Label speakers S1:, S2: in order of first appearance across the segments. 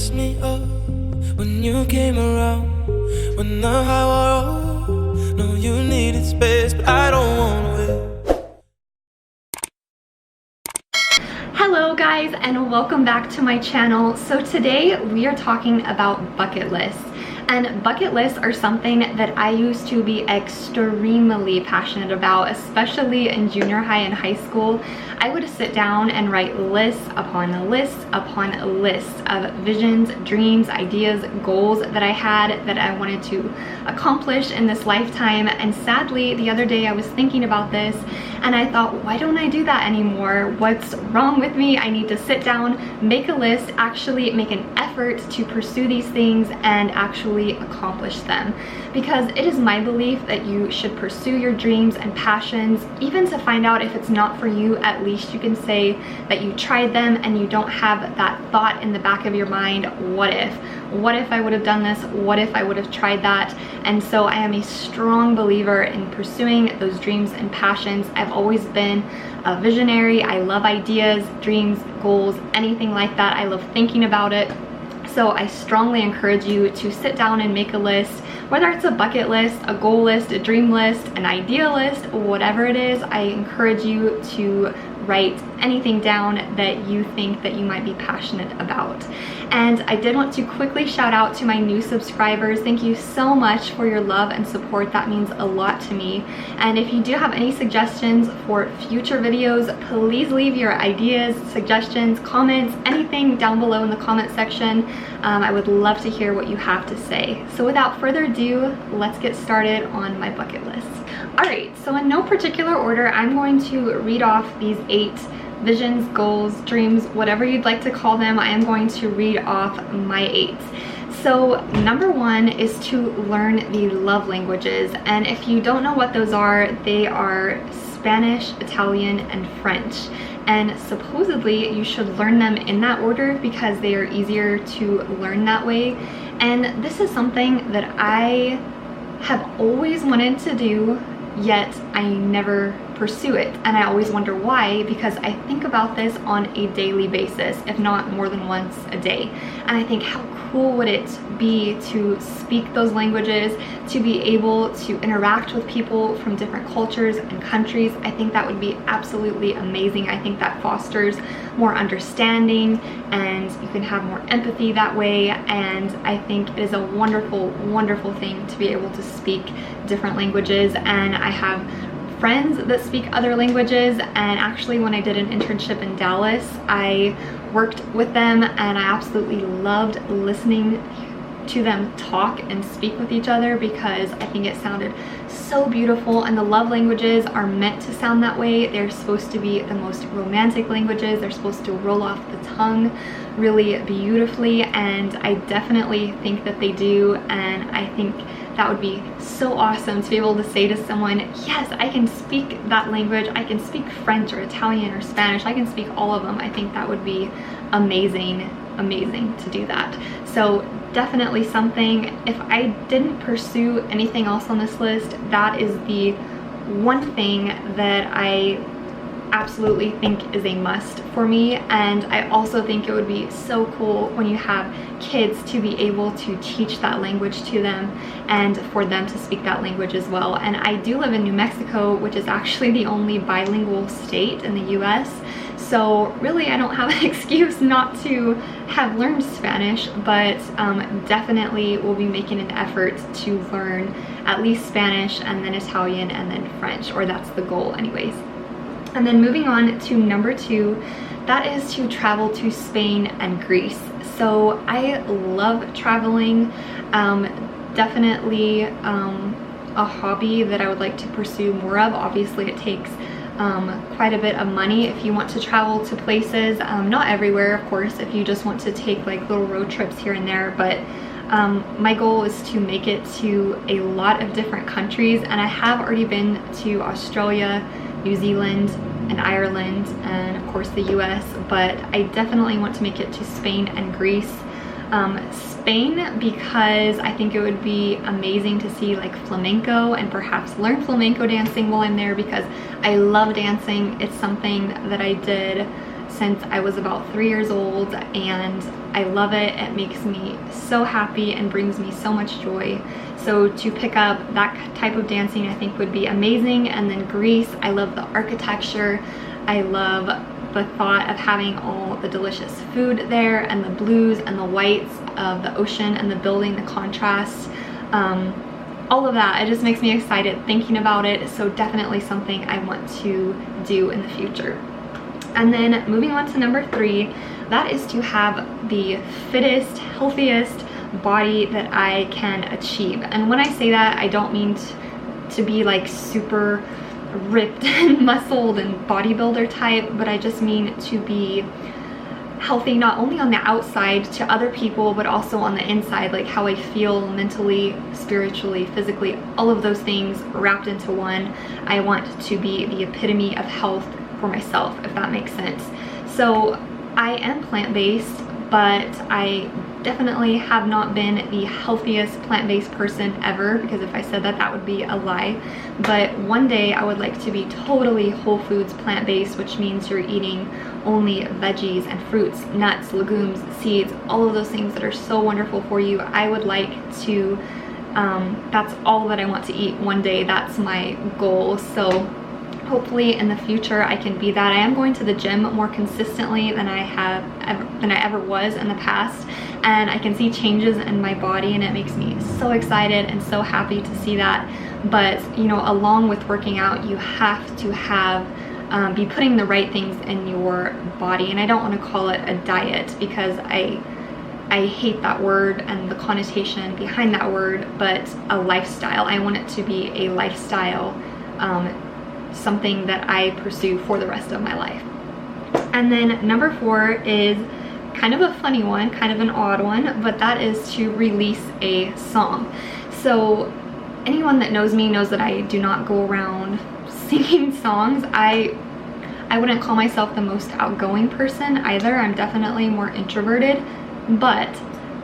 S1: messed me up when you came around. When the high wore off, no, you needed space, but I don't wanna wait.
S2: Hello guys, and welcome back to my channel. So today we are talking about bucket lists. And bucket lists are something that I used to be extremely passionate about, especially in junior high and high school. I would sit down and write lists upon lists upon lists of visions, dreams, ideas, goals that I had that I wanted to accomplish in this lifetime. And sadly, the other day I was thinking about this and I thought, why don't I do that anymore? What's wrong with me? I need to sit down, make a list, actually make an effort to pursue these things and actually accomplish them. Because it is my belief that you should pursue your dreams and passions, even to find out if it's not for you. At least you can say that you tried them and you don't have that thought in the back of your mind, what if? What if I would have done this? What if I would have tried that? And so I am a strong believer in pursuing those dreams and passions. I've always been a visionary. I love ideas, dreams, goals, anything like that. I love thinking about it. So I strongly encourage you to sit down and make a list, whether it's a bucket list, a goal list, a dream list, an idea list, whatever it is. I encourage you to write anything down that you think that you might be passionate about. And I did want to quickly shout out to my new subscribers. Thank you so much for your love and support. That means a lot to me. And if you do have any suggestions for future videos, please leave your ideas, suggestions, comments, anything down below in the comment section. I would love to hear what you have to say. So without further ado, let's get started on my bucket list. Alright, so in no particular order, I'm going to read off these 8 visions, goals, dreams, whatever you'd like to call them. I am going to read off my 8. So number 1 is to learn the love languages. And if you don't know what those are, they are Spanish, Italian, and French. And supposedly you should learn them in that order because they are easier to learn that way. And this is something that I have always wanted to do, yet I never pursue it. And I always wonder why, because I think about this on a daily basis, if not more than once a day. And I think, how cool would it be to speak those languages, to be able to interact with people from different cultures and countries? I think that would be absolutely amazing. I think that fosters more understanding and you can have more empathy that way. And I think it is a wonderful, wonderful thing to be able to speak different languages. And I have friends that speak other languages, and actually when I did an internship in Dallas, I worked with them and I absolutely loved listening to them talk and speak with each other because I think it sounded so beautiful. And the love languages are meant to sound that way. They're supposed to be the most romantic languages. They're supposed to roll off the tongue really beautifully, and I definitely think that they do. And I think that would be so awesome to be able to say to someone, yes, I can speak that language. I can speak French or Italian or Spanish. I can speak all of them. I think that would be amazing, amazing to do that. So definitely something, if I didn't pursue anything else on this list, that is the one thing that I absolutely think is a must for me. And I also think it would be so cool when you have kids to be able to teach that language to them and for them to speak that language as well. And I do live in New Mexico, which is actually the only bilingual state in the US. So really I don't have an excuse not to have learned Spanish, but definitely will be making an effort to learn at least Spanish and then Italian and then French, or that's the goal anyways. And then moving on to number 2, that is to travel to Spain and Greece. So I love traveling, definitely a hobby that I would like to pursue more of. Obviously it takes quite a bit of money if you want to travel to places, not everywhere of course, if you just want to take like little road trips here and there, but my goal is to make it to a lot of different countries. And I have already been to Australia, New Zealand, and Ireland, and of course the US, but I definitely want to make it to Spain and Greece. Spain because I think it would be amazing to see like flamenco and perhaps learn flamenco dancing while I'm there, because I love dancing. It's something that I did since I was about 3 years old, and I love it. It makes me so happy and brings me so much joy. So to pick up that type of dancing I think would be amazing. And then Greece, I love the architecture. I love the thought of having all the delicious food there, and the blues and the whites of the ocean and the building, the contrast, all of that. It just makes me excited thinking about it. So definitely something I want to do in the future. And then moving on to number 3, that is to have the fittest, healthiest body that I can achieve. And when I say that, I don't mean to be like super ripped and muscled and bodybuilder type, but I just mean to be healthy, not only on the outside to other people, but also on the inside, like how I feel mentally, spiritually, physically, all of those things wrapped into one. I want to be the epitome of health for myself, if that makes sense. So I am plant-based, but I definitely have not been the healthiest plant-based person ever, because if I said that, that would be a lie. But one day I would like to be totally whole foods plant-based, which means you're eating only veggies and fruits, nuts, legumes, seeds, all of those things that are so wonderful for you. I would like to, that's all that I want to eat one day. That's my goal. So hopefully in the future I can be that. I am going to the gym more consistently than I ever was in the past, and I can see changes in my body, and it makes me so excited and so happy to see that. But you know, along with working out, you have to have be putting the right things in your body. And I don't want to call it a diet, because I hate that word and the connotation behind that word, but a lifestyle. I want it to be a lifestyle, something that I pursue for the rest of my life. And then number 4 is kind of a funny one, kind of an odd one, but that is to release a song. So anyone that knows me knows that I do not go around singing songs. I wouldn't call myself the most outgoing person either. I'm definitely more introverted, but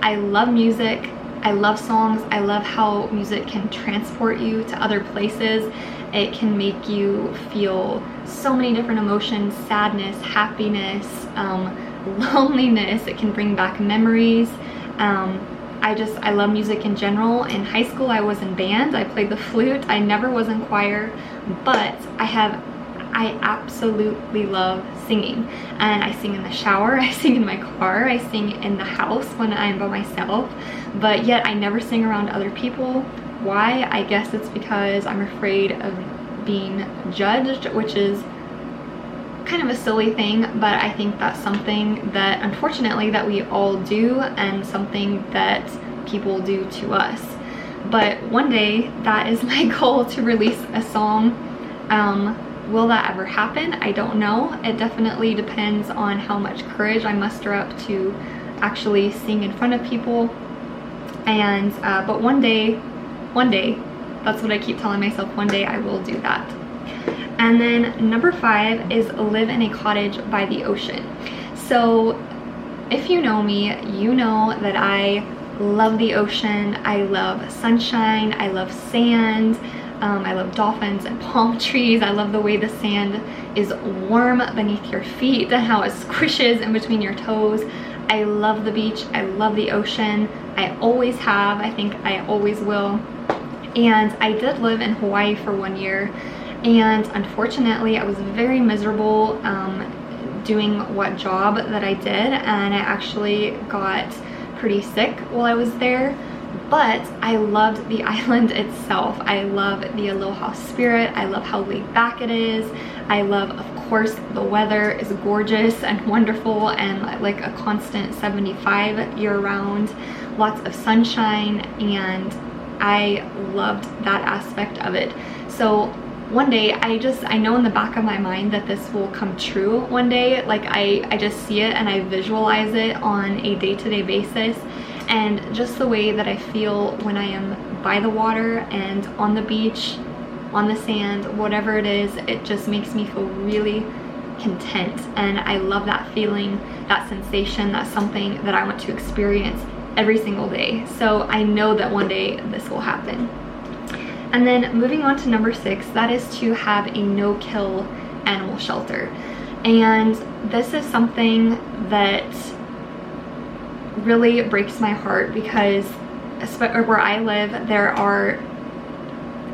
S2: I love music. I love songs. I love how music can transport you to other places. It can make you feel so many different emotions: sadness, happiness, loneliness. It can bring back memories. I love music in general. In high school, I was in band. I played the flute. I never was in choir, but I absolutely love singing. And I sing in the shower, I sing in my car, I sing in the house when I'm by myself, but yet I never sing around other people. Why? I guess it's because I'm afraid of being judged, which is kind of a silly thing, but I think that's something that unfortunately that we all do, and something that people do to us. But one day that is my goal, to release a song. Will that ever happen? I don't know. It definitely depends on how much courage I muster up to actually sing in front of people. And but one day, that's what I keep telling myself, one day I will do that. And then number 5 is live in a cottage by the ocean. So if you know me, you know that I love the ocean. I love sunshine. I love sand. I love dolphins and palm trees. I love the way the sand is warm beneath your feet and how it squishes in between your toes. I love the beach. I love the ocean. I always have. I think I always will. And I did live in Hawaii for 1 year. And unfortunately, I was very miserable doing what job that I did. And I actually got pretty sick while I was there. But I loved the island itself. I love the aloha spirit. I love how laid back it is. I love, of course, the weather is gorgeous and wonderful, and like a constant 75 year-round, lots of sunshine, and I loved that aspect of it. So one day, I know in the back of my mind that this will come true one day. Like I just see it and I visualize it on a day-to-day basis. And just the way that I feel when I am by the water and on the beach, on the sand, whatever it is, it just makes me feel really content. And I love that feeling, that sensation. That's something that I want to experience every single day. So I know that one day this will happen. And then moving on to number 6, that is to have a no-kill animal shelter. And this is something that really breaks my heart because where I live, there are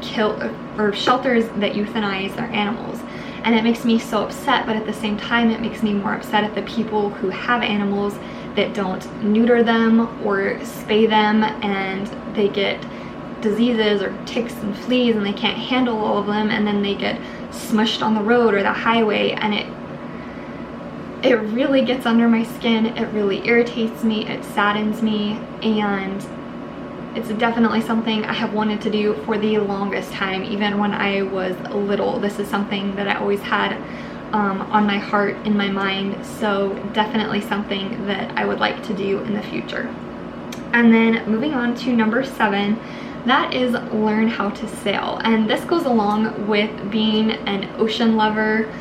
S2: shelters that euthanize their animals, and it makes me so upset. But at the same time, it makes me more upset at the people who have animals that don't neuter them or spay them, and they get diseases or ticks and fleas and they can't handle all of them, and then they get smushed on the road or the highway, and it really gets under my skin. It really irritates me, it saddens me, and it's definitely something I have wanted to do for the longest time. Even when I was little, this is something that I always had on my heart, in my mind. So definitely something that I would like to do in the future. And then moving on to number 7, that is learn how to sail. And this goes along with being an ocean lover,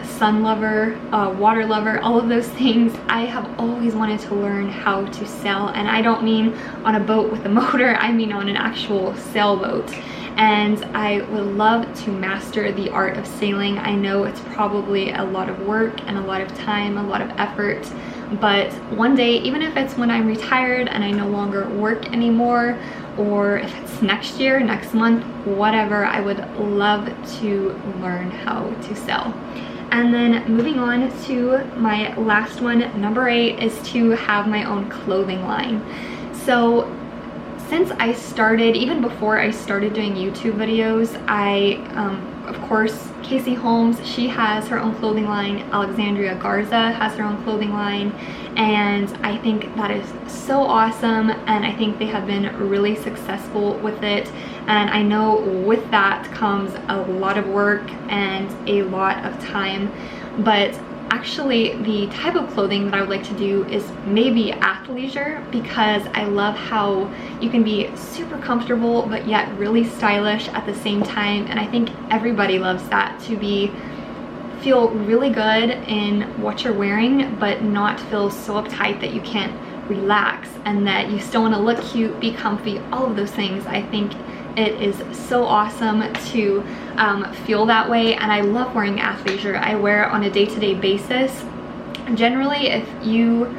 S2: sun lover, water lover, all of those things. I have always wanted to learn how to sail, and I don't mean on a boat with a motor, I mean on an actual sailboat. And I would love to master the art of sailing. I know it's probably a lot of work and a lot of time, a lot of effort, but one day, even if it's when I'm retired and I no longer work anymore, or if it's next year, next month, whatever, I would love to learn how to sail. And then moving on to my last one, number 8, is to have my own clothing line. So since I started, even before I started doing YouTube videos, of course, Casey Holmes, she has her own clothing line. Alexandria Garza has her own clothing line, and I think that is so awesome, and I think they have been really successful with it. And I know with that comes a lot of work and a lot of time, but actually the type of clothing that I would like to do is maybe athleisure, because I love how you can be super comfortable but yet really stylish at the same time. And I think everybody loves that, to feel really good in what you're wearing but not feel so uptight that you can't relax, and that you still want to look cute, be comfy, all of those things. I think it is so awesome to feel that way, and I love wearing athleisure. I wear it on a day-to-day basis. Generally, if you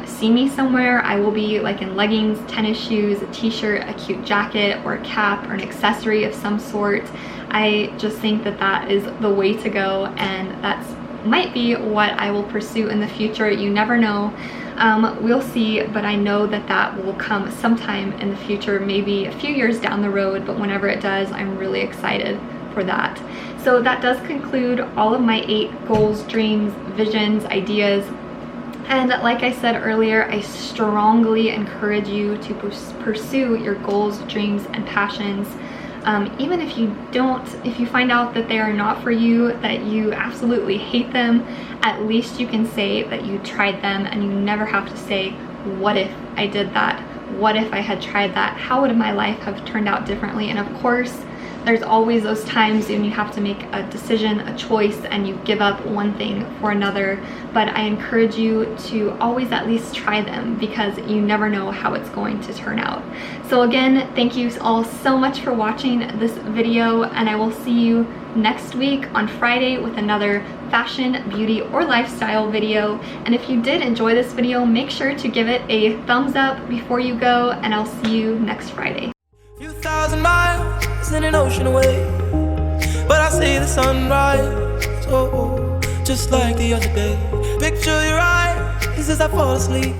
S2: see me somewhere, I will be like in leggings, tennis shoes, a t-shirt, a cute jacket, or a cap, or an accessory of some sort. I just think that that is the way to go, and that's might be what I will pursue in the future. You never know. We'll see, but I know that that will come sometime in the future, maybe a few years down the road, but whenever it does, I'm really excited for that. So that does conclude all of my 8 goals, dreams, visions, ideas. And like I said earlier, I strongly encourage you to pursue your goals, dreams, and passions. Even if you find out that they are not for you, that you absolutely hate them, at least you can say that you tried them, and you never have to say, what if I did that? What if I had tried that? How would my life have turned out differently? And of course, there's always those times when you have to make a decision, a choice, and you give up one thing for another. But I encourage you to always at least try them, because you never know how it's going to turn out. So again, thank you all so much for watching this video, and I will see you next week on Friday with another fashion, beauty, or lifestyle video. And if you did enjoy this video, make sure to give it a thumbs up before you go, and I'll see you next Friday.
S1: Few thousand miles in an ocean away, but I see the sunrise, oh, just like the other day. Picture your eyes as I fall asleep.